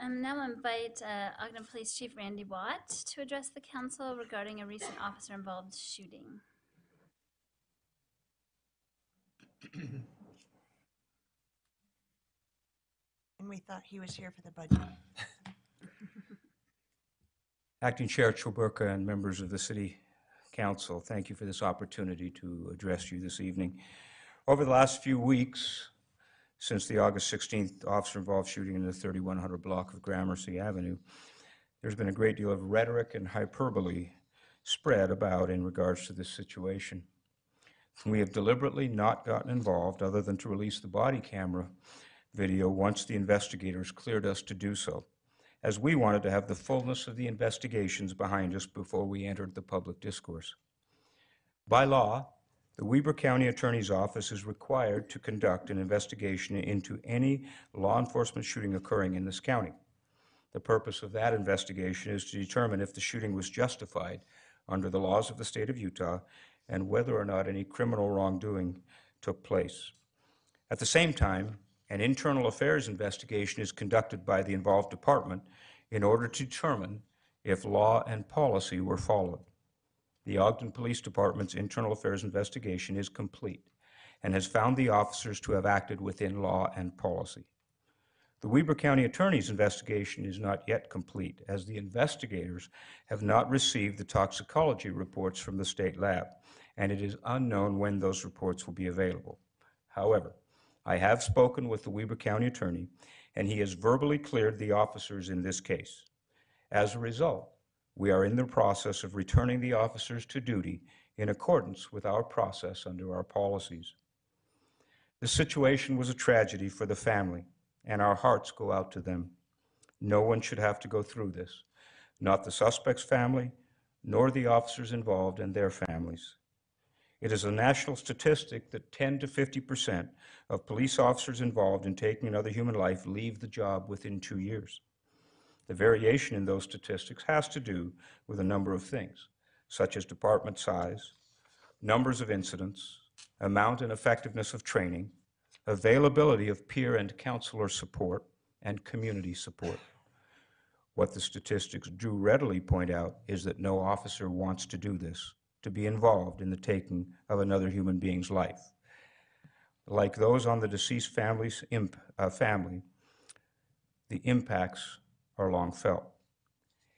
Now I invite Ogden Police Chief Randy Watt to address the council regarding a recent officer-involved shooting. And we thought he was here for the budget. Acting Chair Chilberka and members of the City Council, thank you for this opportunity to address you this evening. Over the last few weeks, since the August 16th officer-involved shooting in the 3100 block of Gramercy Avenue, there's been a great deal of rhetoric and hyperbole spread about in regards to this situation. We have deliberately not gotten involved other than to release the body camera video once the investigators cleared us to do so, as we wanted to have the fullness of the investigations behind us before we entered the public discourse. By law, the Weber County Attorney's Office is required to conduct an investigation into any law enforcement shooting occurring in this county. The purpose of that investigation is to determine if the shooting was justified under the laws of the state of Utah and whether or not any criminal wrongdoing took place. At the same time, an internal affairs investigation is conducted by the involved department in order to determine if law and policy were followed. The Ogden Police Department's internal affairs investigation is complete and has found the officers to have acted within law and policy. The Weber County Attorney's investigation is not yet complete, as the investigators have not received the toxicology reports from the state lab, and it is unknown when those reports will be available. However, I have spoken with the Weber County Attorney, and he has verbally cleared the officers in this case. As a result, we are in the process of returning the officers to duty in accordance with our process under our policies. This situation was a tragedy for the family, and our hearts go out to them. No one should have to go through this, not the suspect's family, nor the officers involved and their families. It is a national statistic that 10 to 50% of police officers involved in taking another human life leave the job within 2 years. The variation in those statistics has to do with a number of things, such as department size, numbers of incidents, amount and effectiveness of training, availability of peer and counselor support, and community support. What the statistics do readily point out is that no officer wants to do this, to be involved in the taking of another human being's life. Like those on the deceased family's family, the impacts are long felt.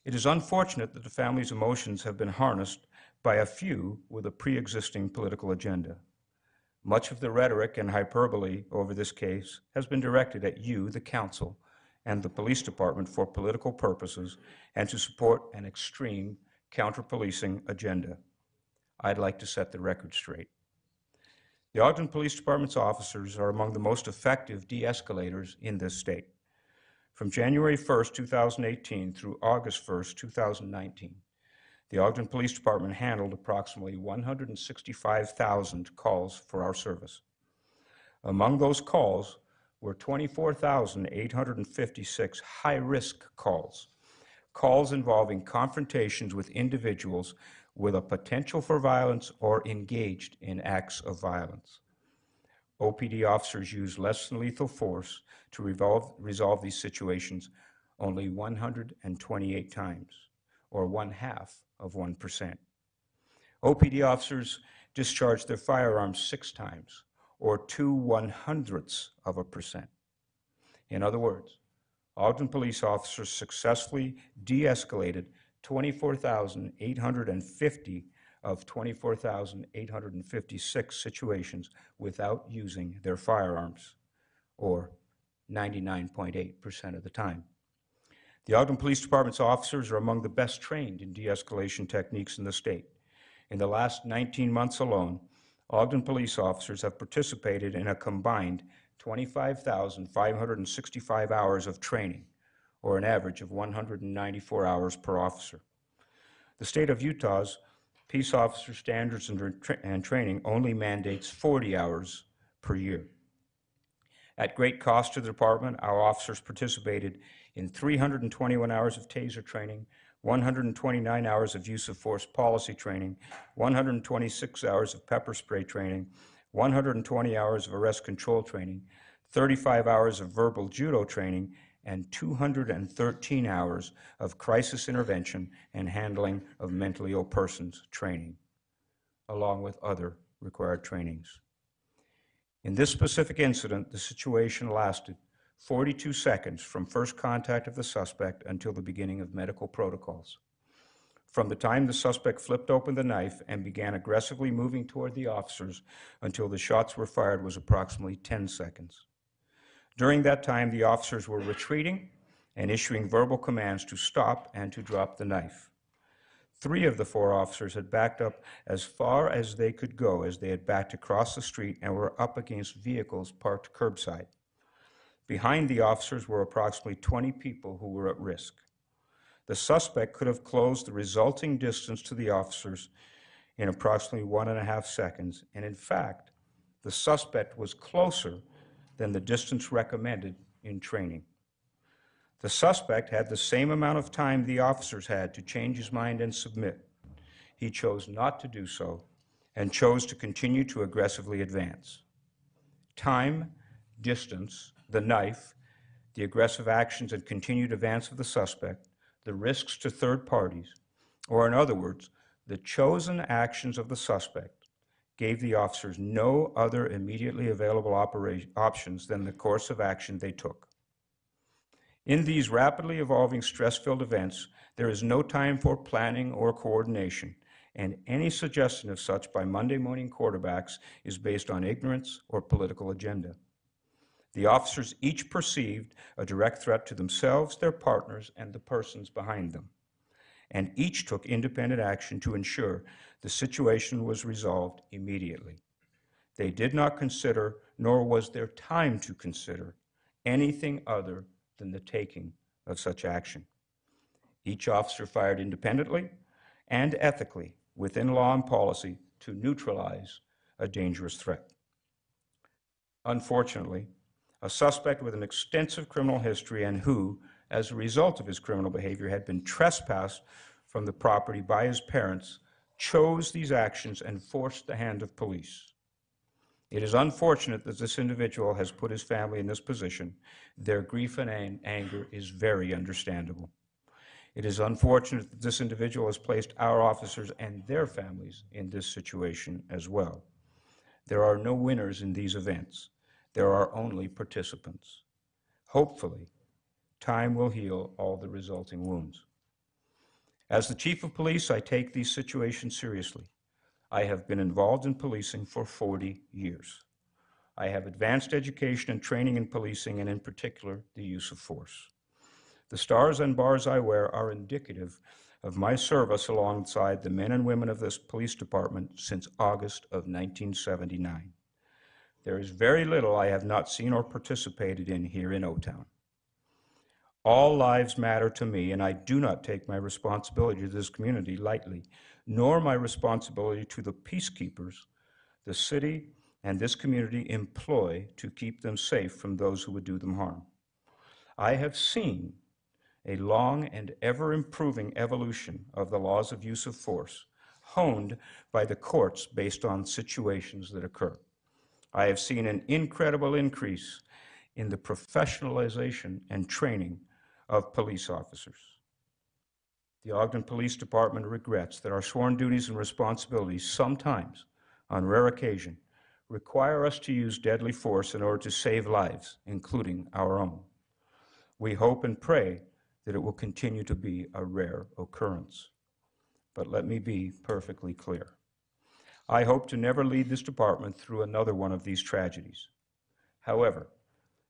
It is unfortunate that the family's emotions have been harnessed by a few with a pre-existing political agenda. Much of the rhetoric and hyperbole over this case has been directed at you, the council, and the police department for political purposes and to support an extreme counter-policing agenda. I'd like to set the record straight. The Ogden Police Department's officers are among the most effective de-escalators in this state. From January 1st, 2018 through August 1st, 2019, the Ogden Police Department handled approximately 165,000 calls for our service. Among those calls were 24,856 high-risk calls involving confrontations with individuals with a potential for violence or engaged in acts of violence. OPD officers use less than lethal force to resolve these situations only 128 times, or 0.5%. OPD officers discharge their firearms 6 times, or 0.02%. In other words, Ogden police officers successfully de-escalated 24,850 of 24,856 situations without using their firearms, or 99.8% of the time. The Ogden Police Department's officers are among the best trained in de-escalation techniques in the state. In the last 19 months alone, Ogden police officers have participated in a combined 25,565 hours of training, or an average of 194 hours per officer. The state of Utah's Peace Officer Standards and Training only mandates 40 hours per year. At great cost to the department, our officers participated in 321 hours of TASER training, 129 hours of use of force policy training, 126 hours of pepper spray training, 120 hours of arrest control training, 35 hours of verbal judo training, and 213 hours of crisis intervention and handling of mentally ill persons training, along with other required trainings. In this specific incident, the situation lasted 42 seconds from first contact of the suspect until the beginning of medical protocols. From the time the suspect flipped open the knife and began aggressively moving toward the officers until the shots were fired was approximately 10 seconds. During that time, the officers were retreating and issuing verbal commands to stop and to drop the knife. 3 of the 4 officers had backed up as far as they could go as they had backed across the street and were up against vehicles parked curbside. Behind the officers were approximately 20 people who were at risk. The suspect could have closed the resulting distance to the officers in approximately 1.5 seconds, and in fact, the suspect was closer than the distance recommended in training. The suspect had the same amount of time the officers had to change his mind and submit. He chose not to do so and chose to continue to aggressively advance. Time, distance, the knife, the aggressive actions and continued advance of the suspect, the risks to third parties, or in other words, the chosen actions of the suspect gave the officers no other immediately available options than the course of action they took. In these rapidly evolving stress-filled events, there is no time for planning or coordination, and any suggestion of such by Monday morning quarterbacks is based on ignorance or political agenda. The officers each perceived a direct threat to themselves, their partners, and the persons behind them, and each took independent action to ensure the situation was resolved immediately. They did not consider, nor was there time to consider, anything other than the taking of such action. Each officer fired independently and ethically within law and policy to neutralize a dangerous threat. Unfortunately, a suspect with an extensive criminal history and who, as a result of his criminal behavior, had been trespassed from the property by his parents, chose these actions and forced the hand of police. It is unfortunate that this individual has put his family in this position. Their grief and anger is very understandable. It is unfortunate that this individual has placed our officers and their families in this situation as well. There are no winners in these events. There are only participants. Hopefully, time will heal all the resulting wounds. As the Chief of Police, I take these situations seriously. I have been involved in policing for 40 years. I have advanced education and training in policing, and in particular, the use of force. The stars and bars I wear are indicative of my service alongside the men and women of this police department since August of 1979. There is very little I have not seen or participated in here in O-Town. All lives matter to me, and I do not take my responsibility to this community lightly, nor my responsibility to the peacekeepers the city and this community employ to keep them safe from those who would do them harm. I have seen a long and ever-improving evolution of the laws of use of force, honed by the courts based on situations that occur. I have seen an incredible increase in the professionalization and training of police officers. The Ogden Police Department regrets that our sworn duties and responsibilities sometimes, on rare occasion, require us to use deadly force in order to save lives, including our own. We hope and pray that it will continue to be a rare occurrence. But let me be perfectly clear. I hope to never lead this department through another one of these tragedies. However,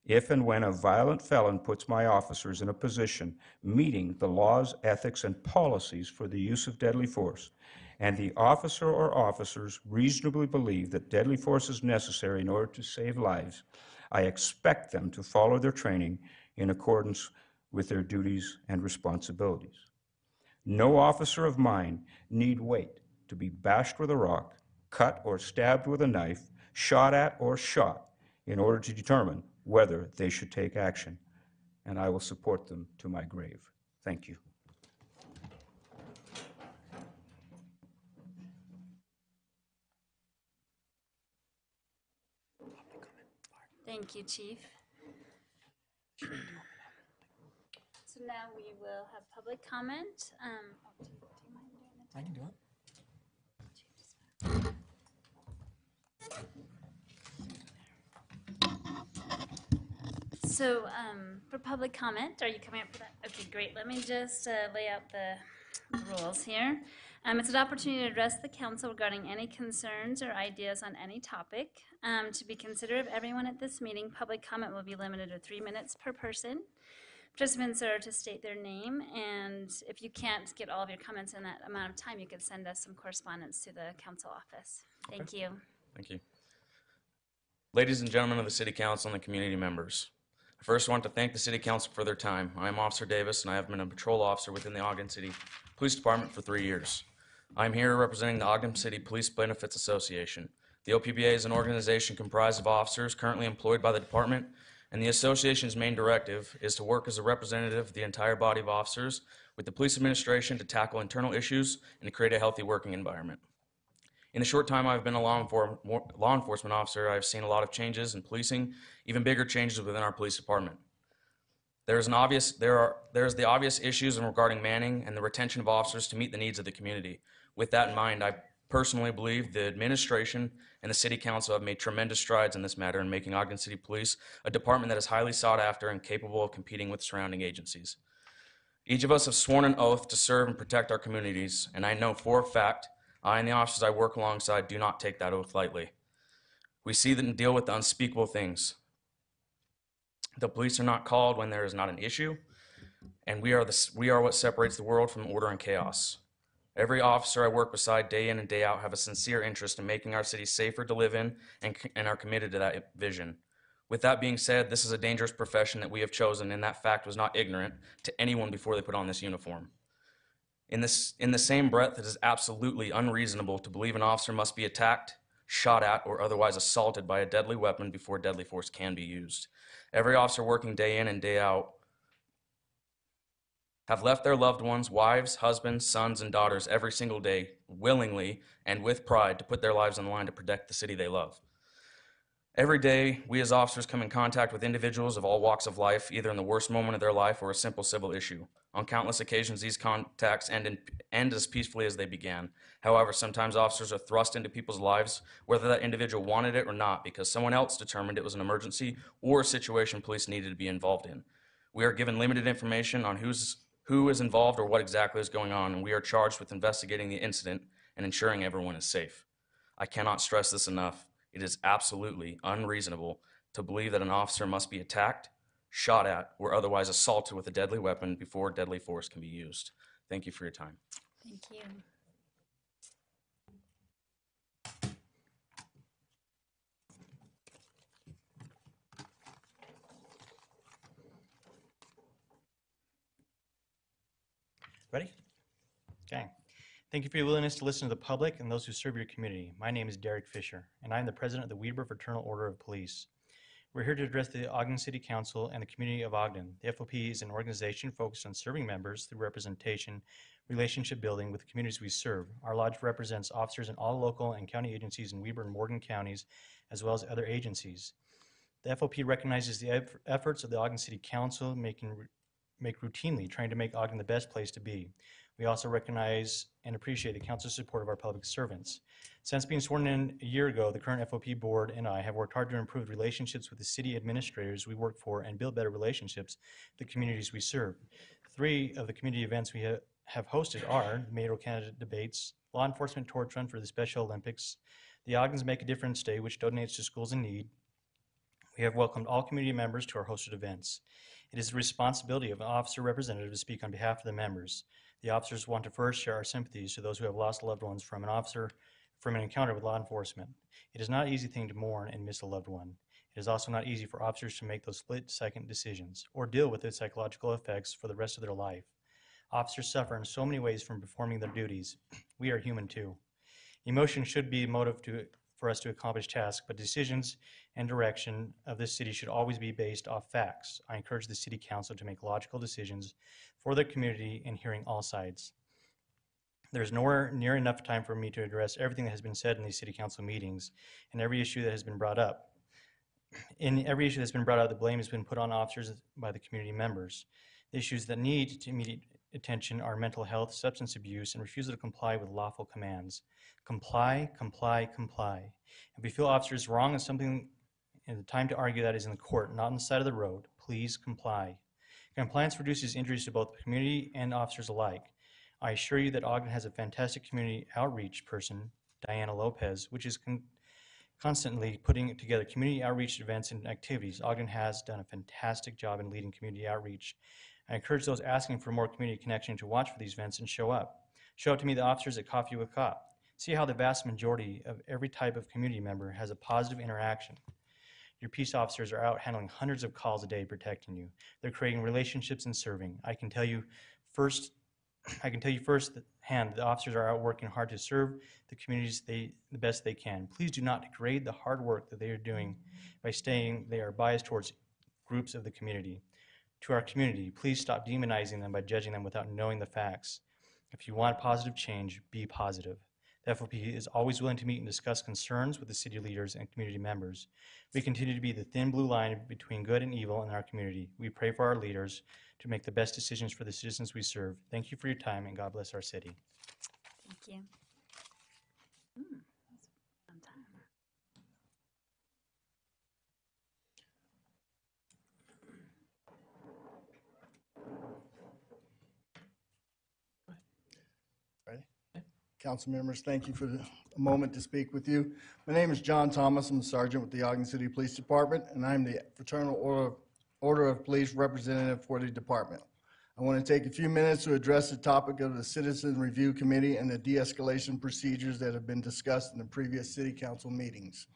if and when a violent felon puts my officers in a position meeting the laws, ethics, and policies for the use of deadly force, and the officer or officers reasonably believe that deadly force is necessary in order to save lives, I expect them to follow their training in accordance with their duties and responsibilities. No officer of mine need wait to be bashed with a rock, cut or stabbed with a knife, shot at or shot in order to determine whether they should take action, and I will support them to my grave. Thank you. Thank you, Chief. So now we will have public comment. Do you mind doing the I can do it. So for public comment, are you coming up for that? Okay, great. Let me just lay out the rules here. It's an opportunity to address the council regarding any concerns or ideas on any topic. To be considerate of everyone at this meeting, public comment will be limited to 3 minutes per person. Participants are to state their name, and if you can't get all of your comments in that amount of time, you could send us some correspondence to the council office. Thank you. Thank you. Ladies and gentlemen of the City Council and the community members, I first want to thank the City Council for their time. I am Officer Davis, and I have been a patrol officer within the Ogden City Police Department for 3 years. I am here representing the Ogden City Police Benefits Association. The OPBA is an organization comprised of officers currently employed by the department, and the association's main directive is to work as a representative of the entire body of officers with the police administration to tackle internal issues and to create a healthy working environment. In the short time I've been a law enforcement officer, I've seen a lot of changes in policing, even bigger changes within our police department. There's the obvious issues regarding manning and the retention of officers to meet the needs of the community. With that in mind, I personally believe the administration and the City Council have made tremendous strides in this matter in making Ogden City Police a department that is highly sought after and capable of competing with surrounding agencies. Each of us have sworn an oath to serve and protect our communities, and I know for a fact I and the officers I work alongside do not take that oath lightly. We see and deal with the unspeakable things. The police are not called when there is not an issue, and we are what separates the world from order and chaos. Every officer I work beside day in and day out have a sincere interest in making our city safer to live in and are committed to that vision. With that being said, this is a dangerous profession that we have chosen, and that fact was not ignorant to anyone before they put on this uniform. In the same breath, it is absolutely unreasonable to believe an officer must be attacked, shot at, or otherwise assaulted by a deadly weapon before deadly force can be used. Every officer working day in and day out have left their loved ones, wives, husbands, sons, and daughters every single day, willingly and with pride, to put their lives on the line to protect the city they love. Every day, we as officers come in contact with individuals of all walks of life, either in the worst moment of their life or a simple civil issue. On countless occasions, these contacts end as peacefully as they began. However, sometimes officers are thrust into people's lives, whether that individual wanted it or not, because someone else determined it was an emergency or a situation police needed to be involved in. We are given limited information on who is involved or what exactly is going on, and we are charged with investigating the incident and ensuring everyone is safe. I cannot stress this enough. It is absolutely unreasonable to believe that an officer must be attacked, shot at, or otherwise assaulted with a deadly weapon before deadly force can be used. Thank you for your time. Thank you. Ready? Okay. Thank you for your willingness to listen to the public and those who serve your community. My name is Derek Fisher, and I am the president of the Weedborough Fraternal Order of Police. We're here to address the Ogden City Council and the community of Ogden. The FOP is an organization focused on serving members through representation, relationship building with the communities we serve. Our lodge represents officers in all local and county agencies in Weber and Morgan counties, as well as other agencies. The FOP recognizes the efforts of the Ogden City Council make routinely, trying to make Ogden the best place to be. We also recognize and appreciate the council's support of our public servants. Since being sworn in a year ago, the current FOP board and I have worked hard to improve relationships with the city administrators we work for and build better relationships with the communities we serve. 3 of the community events we have hosted are Mayoral Candidate Debates, Law Enforcement Torch Run for the Special Olympics, the Ogden's Make a Difference Day, which donates to schools in need. We have welcomed all community members to our hosted events. It is the responsibility of an officer representative to speak on behalf of the members. The officers want to first share our sympathies to those who have lost loved ones from an encounter with law enforcement. It is not an easy thing to mourn and miss a loved one. It is also not easy for officers to make those split-second decisions or deal with the psychological effects for the rest of their life. Officers suffer in so many ways from performing their duties. We are human too. Emotion should be a motive for us to accomplish tasks, but decisions and direction of this city should always be based off facts. I encourage the City Council to make logical decisions for the community and hearing all sides. There's nowhere near enough time for me to address everything that has been said in these City Council meetings and every issue that has been brought up. In every issue that's been brought up, the blame has been put on officers by the community members. The issues that need immediate attention are mental health, substance abuse, and refusal to comply with lawful commands. Comply, comply, comply. If we feel officer is wrong on something, and the time to argue that is in the court, not on the side of the road, please comply. Compliance reduces injuries to both the community and officers alike. I assure you that Ogden has a fantastic community outreach person, Diana Lopez, which is constantly putting together community outreach events and activities. Ogden has done a fantastic job in leading community outreach. I encourage those asking for more community connection to watch for these events and show up. Show up to meet the officers at Coffee with Cop. See how the vast majority of every type of community member has a positive interaction. Your peace officers are out handling hundreds of calls a day protecting you. They're creating relationships and serving. I can tell you firsthand the officers are out working hard to serve the communities the best they can. Please do not degrade the hard work that they are doing by saying they are biased towards groups of the community. To our community, please stop demonizing them by judging them without knowing the facts. If you want positive change, be positive. The FOP is always willing to meet and discuss concerns with the city leaders and community members. We continue to be the thin blue line between good and evil in our community. We pray for our leaders to make the best decisions for the citizens we serve. Thank you for your time, and God bless our city. Thank you. That's a fun time. Council members, thank you for a moment to speak with you. My name is John Thomas. I'm a sergeant with the Ogden City Police Department, and I'm the Fraternal Order of Police representative for the department. I want to take a few minutes to address the topic of the Citizen Review Committee and the de-escalation procedures that have been discussed in the previous City Council meetings.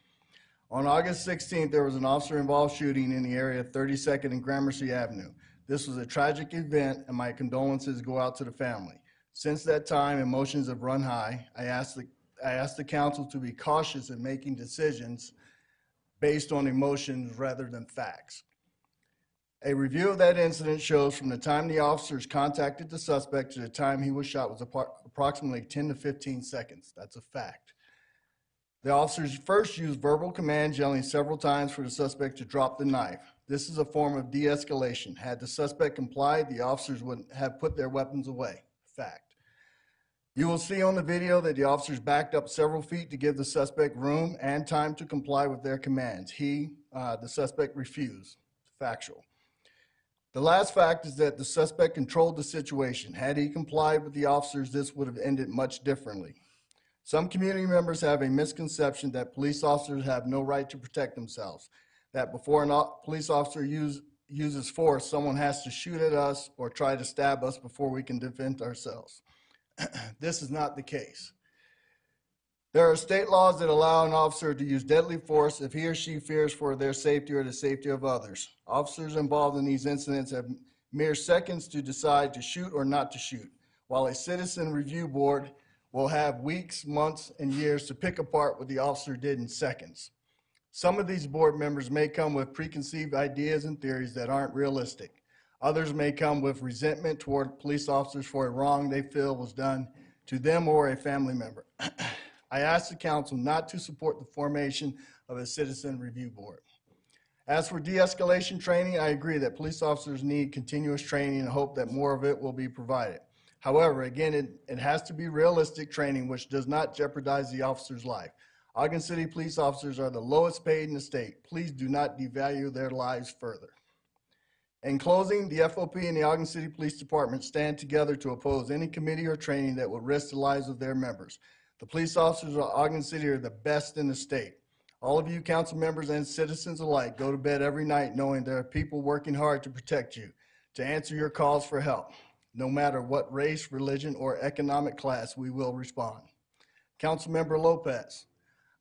On August 16th, there was an officer-involved shooting in the area of 32nd and Gramercy Avenue. This was a tragic event, and my condolences go out to the family. Since that time, emotions have run high. I asked the council to be cautious in making decisions based on emotions rather than facts. A review of that incident shows from the time the officers contacted the suspect to the time he was shot was approximately 10 to 15 seconds. That's a fact. The officers first used verbal commands, yelling several times for the suspect to drop the knife. This is a form of de-escalation. Had the suspect complied, the officers would have put their weapons away. Fact. You will see on the video that the officers backed up several feet to give the suspect room and time to comply with their commands. The suspect refused. Factual. The last fact is that the suspect controlled the situation. Had he complied with the officers, this would have ended much differently. Some community members have a misconception that police officers have no right to protect themselves, that before a police officer uses force, someone has to shoot at us or try to stab us before we can defend ourselves. This is not the case. There are state laws that allow an officer to use deadly force if he or she fears for their safety or the safety of others. Officers involved in these incidents have mere seconds to decide to shoot or not to shoot, while a citizen review board will have weeks, months, and years to pick apart what the officer did in seconds. Some of these board members may come with preconceived ideas and theories that aren't realistic. Others may come with resentment toward police officers for a wrong they feel was done to them or a family member. I ask the council not to support the formation of a citizen review board. As for de-escalation training, I agree that police officers need continuous training and hope that more of it will be provided. However, again, it has to be realistic training which does not jeopardize the officer's life. Ogden City police officers are the lowest paid in the state. Please do not devalue their lives further. In closing, the FOP and the Ogden City Police Department stand together to oppose any committee or training that would risk the lives of their members. The police officers of Ogden City are the best in the state. All of you council members and citizens alike go to bed every night knowing there are people working hard to protect you, to answer your calls for help. No matter what race, religion, or economic class, we will respond. Councilmember Lopez,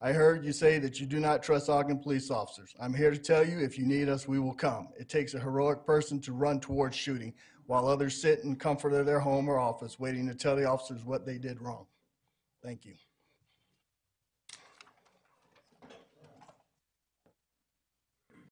I heard you say that you do not trust Ogden police officers. I'm here to tell you, if you need us, we will come. It takes a heroic person to run towards shooting, while others sit in comfort of their home or office waiting to tell the officers what they did wrong. Thank you.